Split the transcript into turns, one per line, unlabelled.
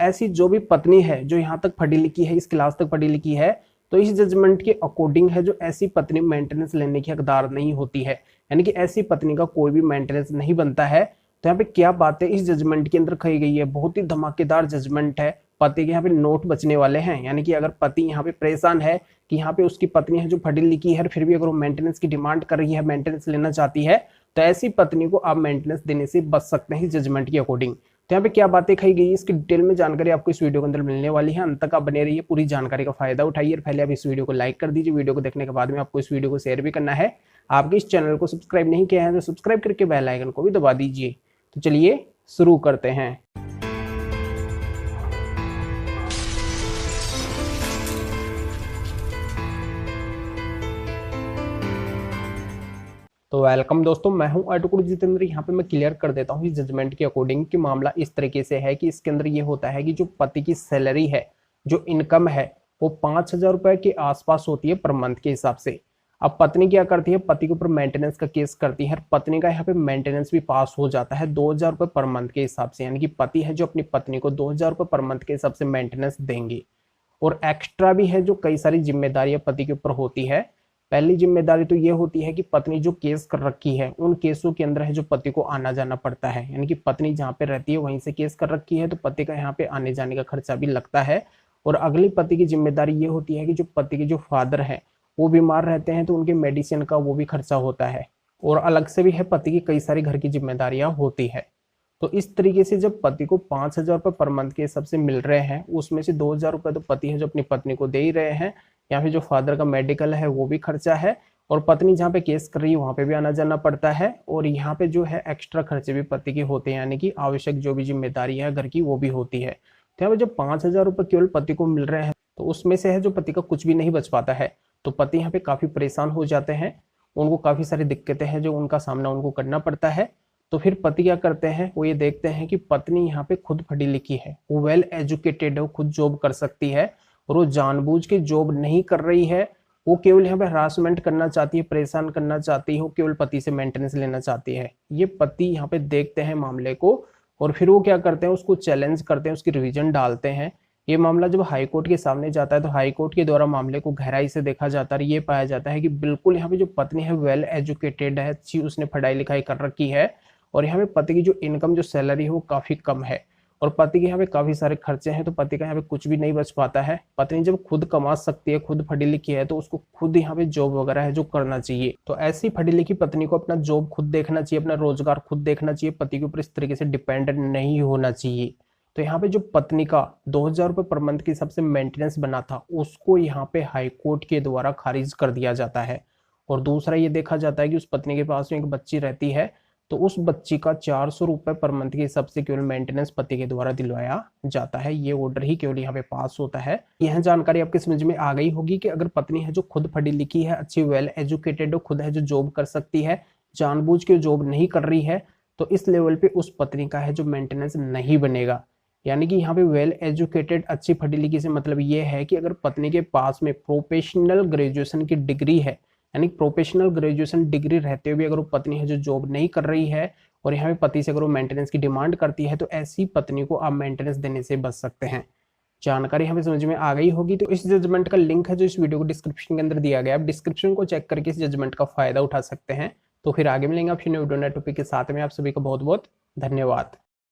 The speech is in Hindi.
ऐसी जो भी पत्नी है जो यहाँ तक पढ़ी लिखी है, इस क्लास तक पढ़ी लिखी है, तो इस जजमेंट के अकॉर्डिंग है जो ऐसी पत्नी मेंटेनेंस लेने की हकदार नहीं होती है, यानी कि ऐसी पत्नी का कोई भी मेंटेनेंस नहीं बनता है। तो यहाँ पे क्या बात है इस जजमेंट के अंदर कही गई है, बहुत ही धमाकेदार जजमेंट है। पति के यहाँ पे नोट बचने वाले हैं, यानी कि अगर पति यहाँ पे परेशान है कि यहाँ पे उसकी पत्नी है जो पढ़ी लिखी है, फिर भी अगर वो मेंटेनेंस की डिमांड कर रही है, मेंटेनेंस लेना चाहती है, तो ऐसी पत्नी को आप मेंटेनेंस देने से बच सकते हैं जजमेंट के अकॉर्डिंग। तो यहाँ पे क्या बातें कही गई, इसकी डिटेल में जानकारी आपको इस वीडियो के अंदर मिलने वाली है। अंत तक आप बने रहिए, पूरी जानकारी का फायदा उठाइए। पहले आप इस वीडियो को लाइक कर दीजिए, वीडियो को देखने के बाद में आपको इस वीडियो को शेयर भी करना है। आपके इस चैनल को सब्सक्राइब नहीं किया है तो सब्सक्राइब करके बेल आइकन को भी दबा दीजिए। तो चलिए शुरू करते हैं। तो वेलकम दोस्तों, मैं हूं एडवोकेट जितेंद्र। यहाँ पे मैं क्लियर कर देता हूँ इस जजमेंट के अकॉर्डिंग कि मामला इस तरीके से है कि इसके अंदर ये होता है कि जो पति की सैलरी है, जो इनकम है, वो 5,000 रुपए के आसपास होती है पर मंथ के हिसाब से। अब पत्नी क्या करती है, पति के ऊपर मेंटेनेंस का केस करती है, पत्नी का यहाँ पे मेंटेनेंस भी पास हो जाता है 2,000 रुपए पर मंथ के हिसाब से, यानी कि पति है जो अपनी पत्नी को 2,000 रुपए पर मंथ के हिसाब से मेंटेनेंस देंगे। और एक्स्ट्रा भी है जो कई सारी जिम्मेदारियां पति के ऊपर होती है। पहली जिम्मेदारी तो ये होती है कि पत्नी जो केस कर रखी है, उन केसों के अंदर है जो पति को आना जाना पड़ता है, यानी कि पत्नी जहाँ पे रहती है वहीं से केस कर रखी है, तो पति का यहाँ पे आने जाने का खर्चा भी लगता है। और अगली पति की जिम्मेदारी ये होती है कि जो पति के जो फादर है वो बीमार रहते हैं, तो उनके मेडिसिन का वो भी खर्चा होता है। और अलग से भी है पति की कई सारी घर की जिम्मेदारियां होती है। तो इस तरीके से जब पति को 5,000 रुपये पर मंथ के हिसाब से मिल रहे हैं, उसमें से 2,000 रुपये तो पति है जो अपनी पत्नी को दे ही रहे हैं। यहाँ पे जो फादर का मेडिकल है वो भी खर्चा है, और पत्नी जहाँ पे केस कर रही है वहाँ पे भी आना जाना पड़ता है। और यहाँ पे जो है एक्स्ट्रा खर्चे भी पति के होते हैं, यानी कि आवश्यक जो भी जिम्मेदारी है घर की वो भी होती है। तो यहाँ पे जब 5,000 रुपये केवल पति को मिल रहे हैं, तो उसमें से है जो पति का कुछ भी नहीं बच पाता है, तो पति यहाँ पे काफी परेशान हो जाते हैं। उनको काफी सारी दिक्कतें हैं जो उनका सामना उनको करना पड़ता है। तो फिर पति क्या करते हैं, वो ये देखते हैं कि पत्नी यहाँ पे खुद पढ़ी लिखी है, वो वेल एजुकेटेड है, वो खुद जॉब कर सकती है, और वो जानबूझ के जॉब नहीं कर रही है। वो केवल यहाँ पे हरासमेंट करना चाहती है, परेशान करना चाहती है, वो केवल पति से मेंटेनेंस लेना चाहती है। ये पति यहाँ पे देखते हैं मामले को, और फिर वो क्या करते हैं, उसको चैलेंज करते हैं, उसकी रिवीजन डालते हैं। ये मामला जब हाई कोर्ट के सामने जाता है, तो हाई कोर्ट के द्वारा मामले को गहराई से देखा जाता है। ये पाया जाता है कि बिल्कुल यहाँ पे जो पत्नी है वेल एजुकेटेड है, अच्छी उसने पढ़ाई लिखाई कर रखी है, और यहाँ पे पति की जो इनकम, जो सैलरी है वो काफी कम है, और पति के यहाँ पे काफी सारे खर्चे हैं, तो पति का यहाँ पे कुछ भी नहीं बच पाता है। पत्नी जब खुद कमा सकती है, खुद पढ़ी लिखी है, तो उसको खुद यहाँ पे जॉब वगैरह है जो करना चाहिए। तो ऐसी पढ़ी लिखी पत्नी को अपना जॉब खुद देखना चाहिए, अपना रोजगार खुद देखना चाहिए, पति के ऊपर इस तरीके से डिपेंडेंट नहीं होना चाहिए। तो यहाँ पे जो पत्नी का 2,000 रुपये पर मंथ के हिसाब से मेंटेनेंस बना था, उसको यहाँ पे हाई कोर्ट के द्वारा खारिज कर दिया जाता है। और दूसरा ये देखा जाता है कि उस पत्नी के पास में एक बच्ची रहती है, तो उस बच्ची का 400 रुपये पर मंथ के हिसाब से केवल मेंटेनेंस पति के द्वारा दिलवाया जाता है। ये ऑर्डर ही केवल यहाँ पे पास होता है। यह जानकारी आपके समझ में आ गई होगी कि अगर पत्नी है जो खुद पढ़ी लिखी है, अच्छी वेल एजुकेटेड, खुद है जो जॉब कर सकती है, जानबूझ के जॉब नहीं कर रही है, तो इस लेवल पे उस पत्नी का है जो मेंटेनेंस नहीं बनेगा। यानी कि यहाँ पे वेल एजुकेटेड, अच्छी पढ़ी लिखी से मतलब ये है कि अगर पत्नी के पास में प्रोफेशनल ग्रेजुएशन की डिग्री है, यानी प्रोफेशनल ग्रेजुएशन डिग्री रहते हुए भी अगर वो पत्नी है जो जॉब नहीं कर रही है, और यहाँ पे पति से अगर वो मेंटेनेंस की डिमांड करती है, तो ऐसी पत्नी को आप मेंटेनेंस देने से बच सकते हैं। जानकारी हमें समझ में आ गई होगी। तो इस जजमेंट का लिंक है जो इस वीडियो को डिस्क्रिप्शन के अंदर दिया गया है, आप डिस्क्रिप्शन को चेक करके इस जजमेंट का फायदा उठा सकते हैं। तो फिर आगे मिलेंगे आपसे न्यू वीडियो नए टॉपिक के साथ में। आप सभी को बहुत बहुत धन्यवाद।